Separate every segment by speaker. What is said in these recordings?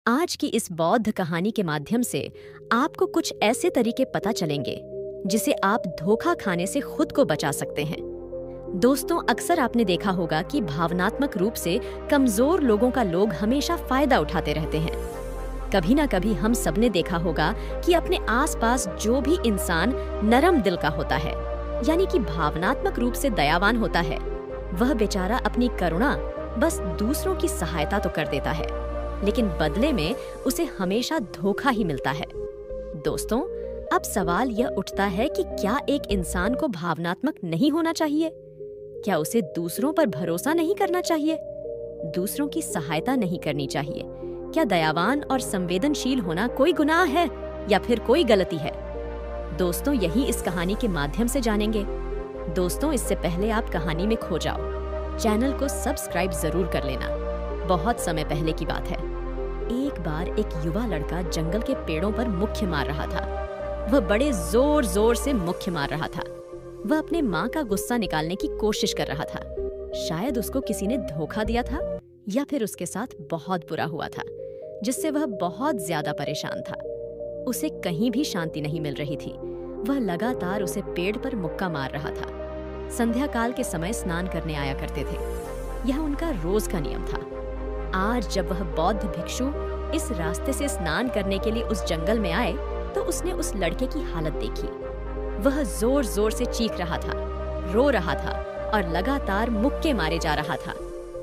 Speaker 1: आज की इस बौद्ध कहानी के माध्यम से आपको कुछ ऐसे तरीके पता चलेंगे जिसे आप धोखा खाने से खुद को बचा सकते हैं। दोस्तों, अक्सर आपने देखा होगा कि भावनात्मक रूप से कमजोर लोगों का लोग हमेशा फायदा उठाते रहते हैं। कभी ना कभी हम सबने देखा होगा कि अपने आसपास जो भी इंसान नरम दिल का होता है, यानी कि भावनात्मक रूप से दयावान होता है, वह बेचारा अपनी करुणा बस दूसरों की सहायता तो कर देता है, लेकिन बदले में उसे हमेशा धोखा ही मिलता है। दोस्तों, अब सवाल यह उठता है कि क्या एक इंसान को भावनात्मक नहीं होना चाहिए? क्या उसे दूसरों पर भरोसा नहीं करना चाहिए? दूसरों की सहायता नहीं करनी चाहिए? क्या दयावान और संवेदनशील होना कोई गुनाह है या फिर कोई गलती है? दोस्तों, यही इस कहानी के माध्यम से जानेंगे। दोस्तों, इससे पहले आप कहानी में खो जाओ, चैनल को सब्सक्राइब जरूर कर लेना। बहुत समय पहले की बात है। एक बार एक युवा लड़का जंगल के पेड़ों पर मुक्के मार रहा था। वह बड़े जोर जोर से मुक्के मार रहा था। वह अपने माँ का गुस्सा निकालने की कोशिश कर रहा था। शायद उसको किसी ने धोखा दिया था या फिर उसके साथ बहुत बुरा हुआ था, जिससे वह बहुत ज्यादा परेशान था। उसे कहीं भी शांति नहीं मिल रही थी। वह लगातार उसे पेड़ पर मुक्का मार रहा था। संध्या काल के समय स्नान करने आया करते थे। यह उनका रोज का नियम था। आज जब वह बौद्ध भिक्षु इस रास्ते से स्नान करने के लिए उस जंगल में आए, तो उसने उस लड़के की हालत देखी। वह जोर जोर से चीख रहा था, रो रहा था और लगातार मुक्के मारे जा रहा था।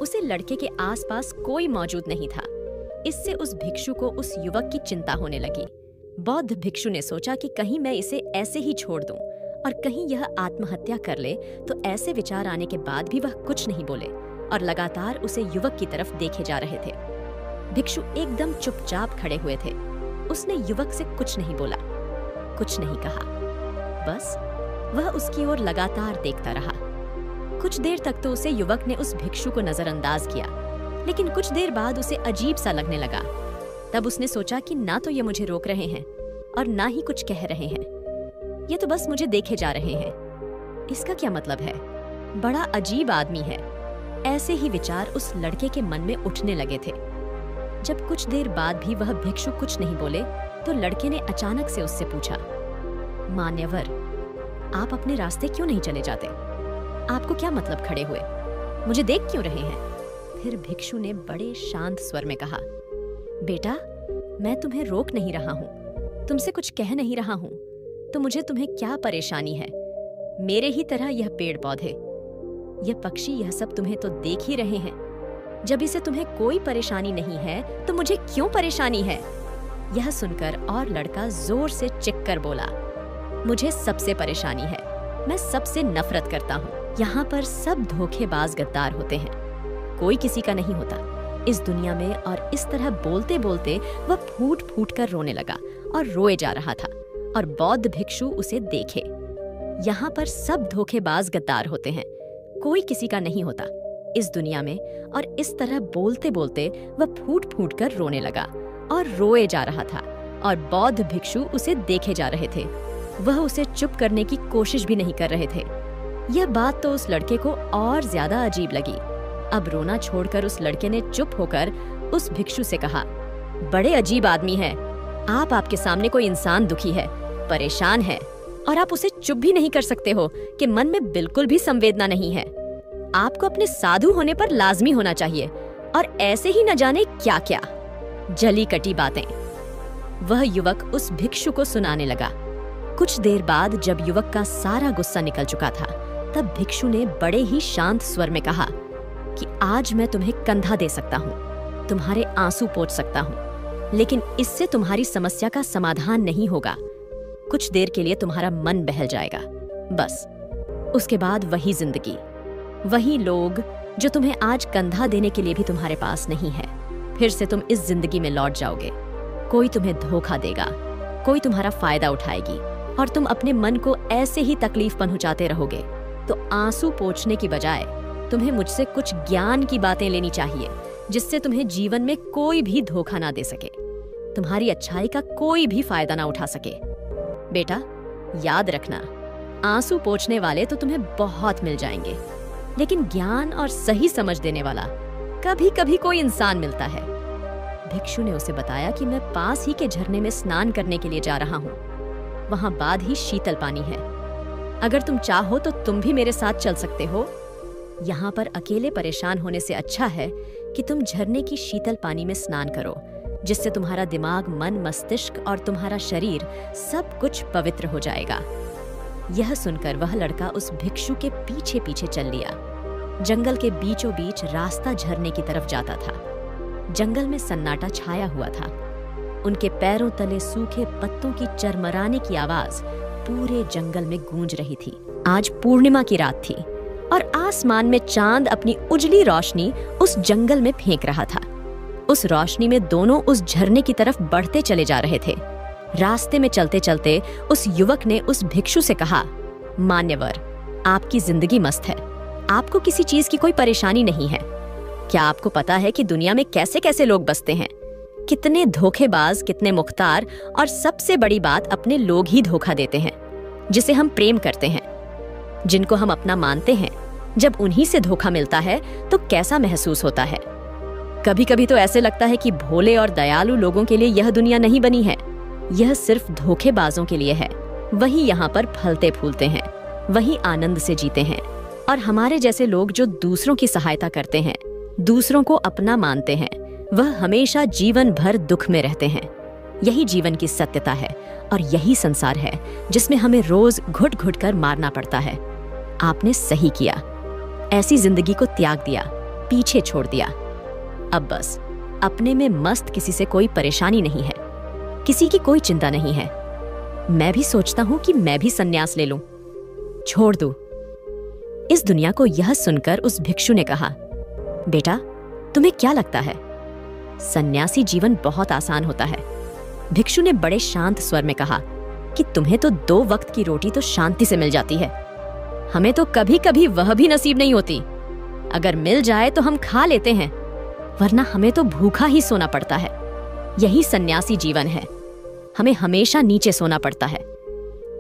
Speaker 1: उसे लड़के के आसपास कोई मौजूद नहीं था। इससे उस भिक्षु को उस युवक की चिंता होने लगी। बौद्ध भिक्षु ने सोचा कि कहीं मैं इसे ऐसे ही छोड़ दूं और कहीं यह आत्महत्या कर ले, तो ऐसे विचार आने के बाद भी वह कुछ नहीं बोले और लगातार उसे युवक की तरफ देखे जा रहे थे। भिक्षु एकदम चुपचाप खड़े हुए थे। उसने युवक से कुछ नहीं बोला, कुछ नहीं कहा। बस वह उसकी ओर लगातार देखता रहा। कुछ देर तक तो उसे युवक ने उस भिक्षु को नजरअंदाज किया, लेकिन कुछ देर बाद उसे अजीब सा लगने लगा। तब उसने सोचा कि ना तो ये मुझे रोक रहे हैं और ना ही कुछ कह रहे हैं। ये तो बस मुझे देखे जा रहे हैं। इसका क्या मतलब है? बड़ा अजीब आदमी है। ऐसे ही विचार उस लड़के के मन में उठने लगे थे। जब कुछ देर बाद भी वह भिक्षु कुछ नहीं बोले, तो लड़के ने अचानक से उससे पूछा, मान्यवर, आप अपने रास्ते क्यों नहीं चले जाते? आपको क्या मतलब खड़े हुए? मुझे देख क्यों रहे हैं? फिर भिक्षु ने बड़े शांत स्वर में कहा, बेटा, मैं तुम्हें रोक नहीं रहा हूँ, तुमसे कुछ कह नहीं रहा हूँ, तो मुझे तुम्हें क्या परेशानी है? मेरे ही तरह यह पेड़ पौधे, यह पक्षी, यह सब तुम्हें तो देख ही रहे हैं। जब इसे तुम्हें कोई परेशानी नहीं है, तो मुझे क्यों परेशानी है? यह सुनकर और लड़का जोर से चिल्ला कर बोला, मुझे सबसे परेशानी है। मैं सबसे नफरत करता हूँ। यहाँ पर सब धोखेबाज गद्दार होते हैं, कोई किसी का नहीं होता इस दुनिया में। और इस तरह बोलते बोलते वह फूट फूट कर रोने लगा और रोए जा रहा था। और बौद्ध भिक्षु उसे देखे। यहाँ पर सब धोखेबाज गद्दार होते हैं, कोई किसी का नहीं होता इस दुनिया में। और इस तरह बोलते बोलते वह फूट फूट कर रोने लगा और रोए जा रहा था। और बौद्ध भिक्षु उसे देखे जा रहे थे। वह उसे चुप करने की कोशिश भी नहीं कर रहे थे। यह बात तो उस लड़के को और ज्यादा अजीब लगी। अब रोना छोड़कर उस लड़के ने चुप होकर उस भिक्षु से कहा, बड़े अजीब आदमी है आप। आपके सामने कोई इंसान दुखी है, परेशान है, और आप उसे चुप भी नहीं कर सकते हो कि मन में बिल्कुल भी संवेदना नहीं है। आपको अपने साधु होने पर लाजमी होना चाहिए, और ऐसे ही न जाने क्या क्या जली कटी बातें। वह युवक उस भिक्षु को सुनाने लगा। कुछ देर बाद जब युवक का सारा गुस्सा निकल चुका था, तब भिक्षु ने बड़े ही शांत स्वर में कहा कि आज मैं तुम्हें कंधा दे सकता हूँ, तुम्हारे आंसू पोंछ सकता हूँ, लेकिन इससे तुम्हारी समस्या का समाधान नहीं होगा। कुछ देर के लिए तुम्हारा मन बहल जाएगा, बस। उसके बाद वही जिंदगी, वही लोग जो तुम्हें आज कंधा देने के लिए भी तुम्हारे पास नहीं है। फिर से तुम इस जिंदगी में लौट जाओगे। कोई तुम्हें धोखा देगा, कोई तुम्हारा फायदा उठाएगी, और तुम अपने मन को ऐसे ही तकलीफ पहुंचाते रहोगे। तो आंसू पोंछने की बजाय तुम्हें मुझसे कुछ ज्ञान की बातें लेनी चाहिए, जिससे तुम्हें जीवन में कोई भी धोखा ना दे सके, तुम्हारी अच्छाई का कोई भी फायदा ना उठा सके। बेटा, याद रखना, आंसू पोंछने वाले तो तुम्हें बहुत मिल जाएंगे, लेकिन ज्ञान और सही समझ देने वाला कभी कभी कोई इंसान मिलता है। भिक्षु ने उसे बताया कि मैं पास ही के झरने में स्नान करने के लिए जा रहा हूँ। वहां बाद ही शीतल पानी है। अगर तुम चाहो तो तुम भी मेरे साथ चल सकते हो। यहाँ पर अकेले परेशान होने से अच्छा है कि तुम झरने की शीतल पानी में स्नान करो, जिससे तुम्हारा दिमाग, मन, मस्तिष्क और तुम्हारा शरीर सब कुछ पवित्र हो जाएगा। यह सुनकर वह लड़का उस भिक्षु के पीछे पीछे चल लिया। जंगल के बीचों बीच रास्ता झरने की तरफ जाता था। जंगल में सन्नाटा छाया हुआ था। उनके पैरों तले सूखे पत्तों की चरमराने की आवाज पूरे जंगल में गूंज रही थी। आज पूर्णिमा की रात थी और आसमान में चांद अपनी उजली रोशनी उस जंगल में फेंक रहा था। उस रोशनी में दोनों उस झरने की तरफ बढ़ते चले जा रहे थे। रास्ते में चलते चलते उस युवक ने उस भिक्षु से कहा, मान्यवर, आपकी जिंदगी मस्त है, आपको किसी चीज की कोई परेशानी नहीं है। क्या आपको पता है कि दुनिया में कैसे कैसे लोग बसते हैं? कितने धोखेबाज, कितने मुख्तार, और सबसे बड़ी बात, अपने लोग ही धोखा देते हैं जिसे हम प्रेम करते हैं, जिनको हम अपना मानते हैं। जब उन्हीं से धोखा मिलता है तो कैसा महसूस होता है? कभी कभी तो ऐसे लगता है कि भोले और दयालु लोगों के लिए यह दुनिया नहीं बनी है, यह सिर्फ धोखेबाजों के लिए है। वही यहाँ पर फलते फूलते हैं, वही आनंद से जीते हैं। और हमारे जैसे लोग जो दूसरों की सहायता करते हैं, दूसरों को अपना मानते हैं, वह हमेशा जीवन भर दुख में रहते हैं। यही जीवन की सत्यता है और यही संसार है जिसमें हमें रोज घुट घुट कर मारना पड़ता है। आपने सही किया, ऐसी जिंदगी को त्याग दिया, पीछे छोड़ दिया। अब बस अपने में मस्त, किसी से कोई परेशानी नहीं है, किसी की कोई चिंता नहीं है। मैं भी सोचता हूं कि मैं भी संन्यास ले लूं, छोड़ दूं। इस दुनिया को यह सुनकर उस भिक्षु ने कहा, बेटा, तुम्हें क्या लगता है सन्यासी जीवन बहुत आसान होता है? भिक्षु ने बड़े शांत स्वर में कहा कि तुम्हें तो 2 वक्त की रोटी तो शांति से मिल जाती है, हमें तो कभी कभी वह भी नसीब नहीं होती। अगर मिल जाए तो हम खा लेते हैं, वरना हमें तो भूखा ही सोना पड़ता है। यही सन्यासी जीवन है। हमें हमेशा नीचे सोना पड़ता है,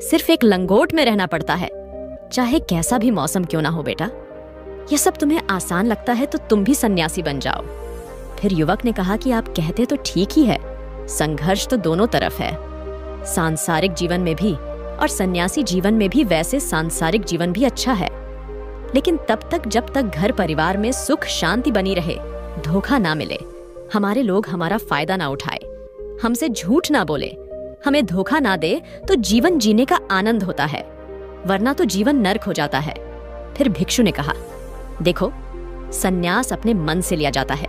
Speaker 1: सिर्फ एक लंगोट में रहना पड़ता है, चाहे कैसा भी मौसम क्यों ना हो। बेटा, यह सब तुम्हें आसान लगता है तो तुम भी सन्यासी बन जाओ। फिर युवक ने कहा कि आप कहते तो ठीक ही है, संघर्ष तो दोनों तरफ है, सांसारिक जीवन में भी और सन्यासी जीवन में भी। वैसे सांसारिक जीवन भी अच्छा है, लेकिन तब तक जब तक घर परिवार में सुख शांति बनी रहे, धोखा ना मिले, हमारे लोग हमारा फायदा ना उठाए, हमसे झूठ ना बोले, हमें धोखा ना दे, तो जीवन जीने का आनंद होता है, वरना तो जीवन नर्क हो जाता है। फिर भिक्षु ने कहा, देखो, सन्यास अपने मन से लिया जाता है।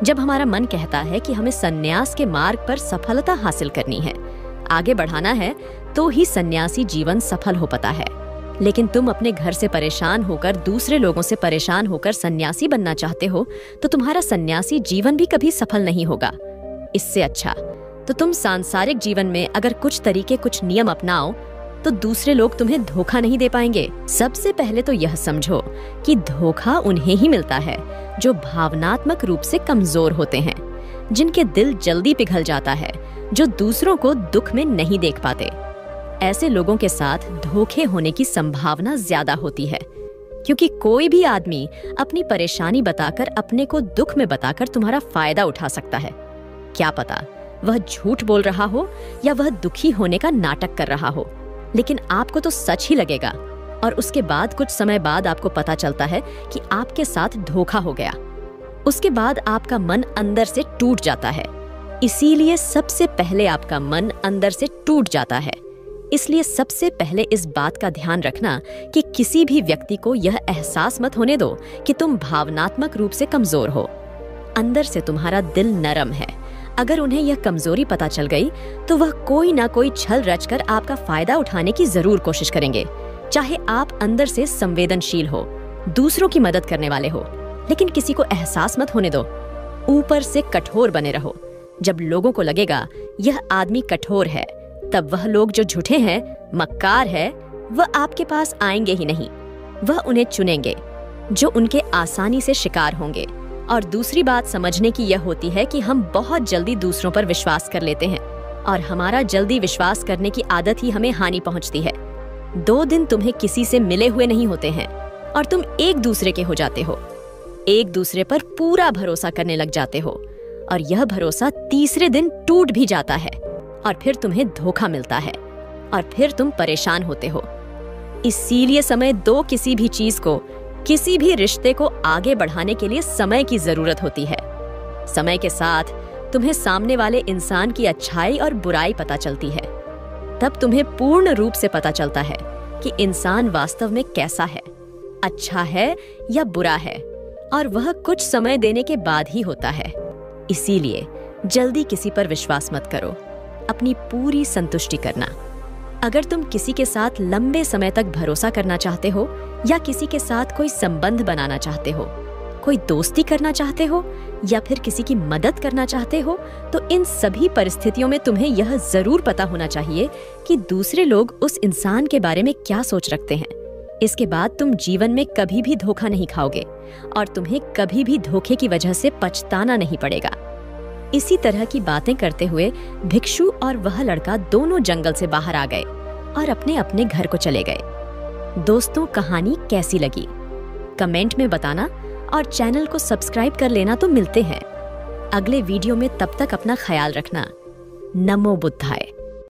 Speaker 1: जब हमारा मन कहता है कि हमें सन्यास के मार्ग पर सफलता हासिल करनी है, आगे बढ़ाना है, तो ही सन्यासी जीवन सफल हो पाता है। लेकिन तुम अपने घर से परेशान होकर, दूसरे लोगों से परेशान होकर सन्यासी बनना चाहते हो, तो तुम्हारा सन्यासी जीवन भी कभी सफल नहीं होगा। इससे अच्छा तो तुम सांसारिक जीवन में अगर कुछ तरीके, कुछ नियम अपनाओ, तो दूसरे लोग तुम्हें धोखा नहीं दे पाएंगे। सबसे पहले तो यह समझो कि धोखा उन्हें ही मिलता है जो भावनात्मक रूप से कमजोर होते हैं, जिनके दिल जल्दी पिघल जाता है, जो दूसरों को दुख में नहीं देख पाते। ऐसे लोगों के साथ धोखे होने की संभावना ज्यादा होती है, क्योंकि कोई भी आदमी अपनी परेशानी बताकर, अपने को दुख में बताकर तुम्हारा फायदा उठा सकता है। क्या पता वह झूठ बोल रहा हो या वह दुखी होने का नाटक कर रहा हो, लेकिन आपको तो सच ही लगेगा। और उसके बाद कुछ समय बाद आपको पता चलता है कि आपके साथ धोखा हो गया। उसके बाद आपका मन अंदर से टूट जाता है। इसीलिए सबसे पहले आपका मन अंदर से टूट जाता है। इसलिए सबसे पहले इस बात का ध्यान रखना कि किसी भी व्यक्ति को यह एहसास मत होने दो कि तुम भावनात्मक रूप से कमजोर हो। अंदर से तुम्हारा दिल नरम है। अगर उन्हें यह कमजोरी पता चल गई तो वह कोई ना कोई छल रचकर आपका फायदा उठाने की जरूर कोशिश करेंगे। चाहे आप अंदर से संवेदनशील हो, दूसरों की मदद करने वाले हो, लेकिन किसी को एहसास मत होने दो। ऊपर से कठोर बने रहो। जब लोगों को लगेगा यह आदमी कठोर है, तब वह लोग जो झूठे हैं, मक्कार है, वह आपके पास आएंगे ही नहीं। वह उन्हें चुनेंगे जो उनके आसानी से शिकार होंगे। और दूसरी बात समझने की यह होती है कि हम बहुत जल्दी दूसरों पर विश्वास कर लेते हैं, और हमारा जल्दी विश्वास करने की आदत ही हमें हानि पहुंचती है। 2 दिन तुम्हें किसी से मिले हुए नहीं होते हैं और तुम एक दूसरे के हो जाते हो, एक दूसरे पर पूरा भरोसा करने लग जाते हो, और यह भरोसा तीसरे दिन टूट भी जाता है और फिर तुम्हें धोखा मिलता है और फिर तुम परेशान होते हो। इसीलिए समय दो, किसी भी चीज को, किसी भी रिश्ते को आगे बढ़ाने के लिए समय की जरूरत होती है। समय के साथ तुम्हें सामने वाले इंसान की अच्छाई और बुराई पता चलती है। तब तुम्हें पूर्ण रूप से पता चलता है कि इंसान वास्तव में कैसा है, अच्छा है या बुरा है, और वह कुछ समय देने के बाद ही होता है। इसीलिए जल्दी किसी पर विश्वास मत करो, अपनी पूरी संतुष्टि करना। अगर तुम किसी के साथ लंबे समय तक भरोसा करना चाहते हो या किसी के साथ कोई संबंध बनाना चाहते हो, कोई दोस्ती करना चाहते हो या फिर किसी की मदद करना चाहते हो, तो इन सभी परिस्थितियों में तुम्हें यह जरूर पता होना चाहिए कि दूसरे लोग उस इंसान के बारे में क्या सोच रखते हैं। इसके बाद तुम जीवन में कभी भी धोखा नहीं खाओगे और तुम्हें कभी भी धोखे की वजह से पछताना नहीं पड़ेगा। इसी तरह की बातें करते हुए भिक्षु और वह लड़का दोनों जंगल से बाहर आ गए और अपने अपने घर को चले गए। दोस्तों, कहानी कैसी लगी कमेंट में बताना और चैनल को सब्सक्राइब कर लेना। तो मिलते हैं अगले वीडियो में, तब तक अपना ख्याल रखना। नमो बुद्धाय।